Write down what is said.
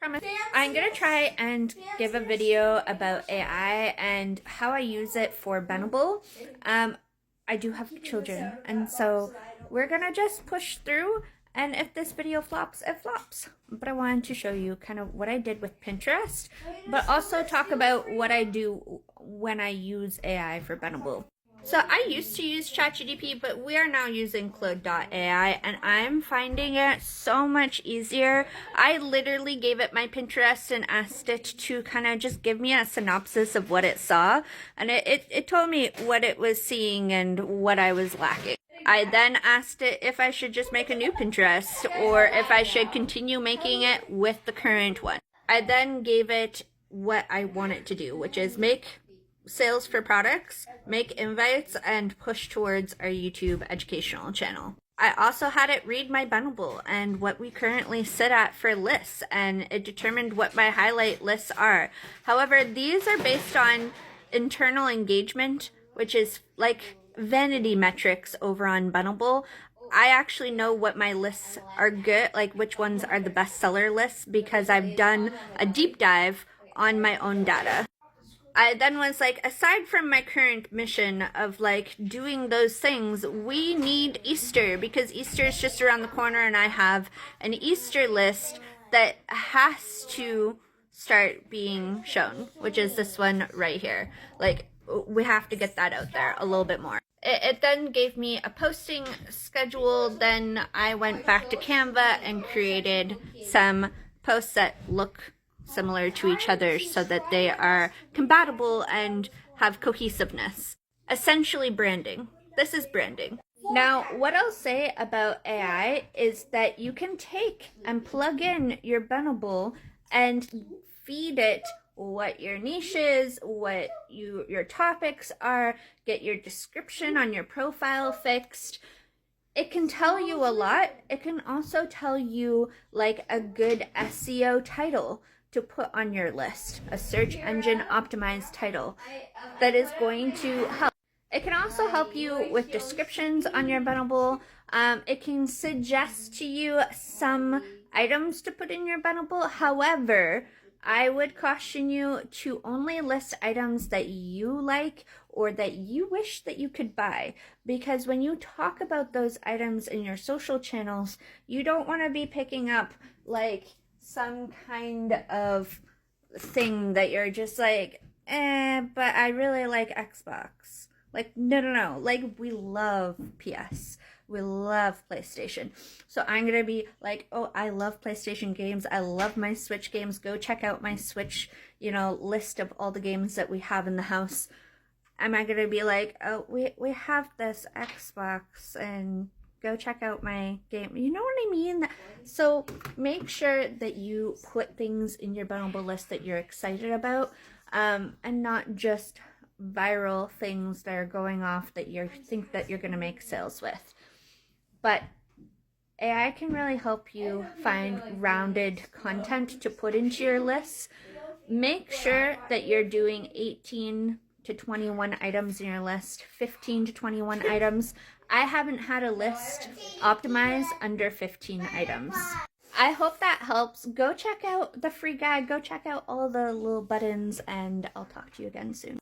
I'm gonna try and give a video about AI and how I use it for Benable. I do have children, and so we're gonna just push through, and if this video flops, it flops. But I wanted to show you kind of what I did with Pinterest, but also talk about what I do when I use AI for Benable. So I used to use ChatGPT, but we are now using Claude.ai, and I'm finding it so much easier. I literally gave it my Pinterest and asked it to kind of just give me a synopsis of what it saw, and it told me what it was seeing and what I was lacking. I then asked it if I should just make a new Pinterest or if I should continue making it with the current one. I then gave it what I want it to do, which is make sales for products, make invites, and push towards our YouTube educational channel. I also had it read my Benable and what we currently sit at for lists, and it determined what my highlight lists are. However, these are based on internal engagement, which is like vanity metrics over on Benable. I actually know what my lists are good, like which ones are the bestseller lists, because I've done a deep dive on my own data. I then was like, aside from my current mission of like doing those things, we need Easter, because Easter is just around the corner, and I have an Easter list that has to start being shown, which is this one right here. Like, we have to get that out there a little bit more. It then gave me a posting schedule. Then I went back to Canva and created some posts that look similar to each other so that they are compatible and have cohesiveness. Essentially branding. This is branding. Now, what I'll say about AI is that you can take and plug in your Benable and feed it what your niche is, what your topics are, get your description on your profile fixed. It can tell you a lot. It can also tell you like a good SEO title to put on your list, a search engine optimized title that is going to help. It can also help you with descriptions on your Benable. It can suggest to you some items to put in your Benable. However, I would caution you to only list items that you like or that you wish that you could buy, because when you talk about those items in your social channels, you don't want to be picking up like some kind of thing that you're just like, but I really like Xbox. Like, no. Like, we love PS. We love PlayStation. So I'm going to be like, oh, I love PlayStation games. I love my Switch games. Go check out my Switch, list of all the games that we have in the house. Am I going to be like, oh, we have this Xbox and go check out my game? You know what I mean? So make sure that you put things in your Benable list that you're excited about, and not just viral things that are going off that you think that you're going to make sales with. But AI can really help you find rounded content to put into your lists. Make sure that you're doing 18 to 21 items in your list, 15 to 21 items. I haven't had a list optimized under 15 items. I hope that helps. Go check out the free guide. Go check out all the little buttons, and I'll talk to you again soon.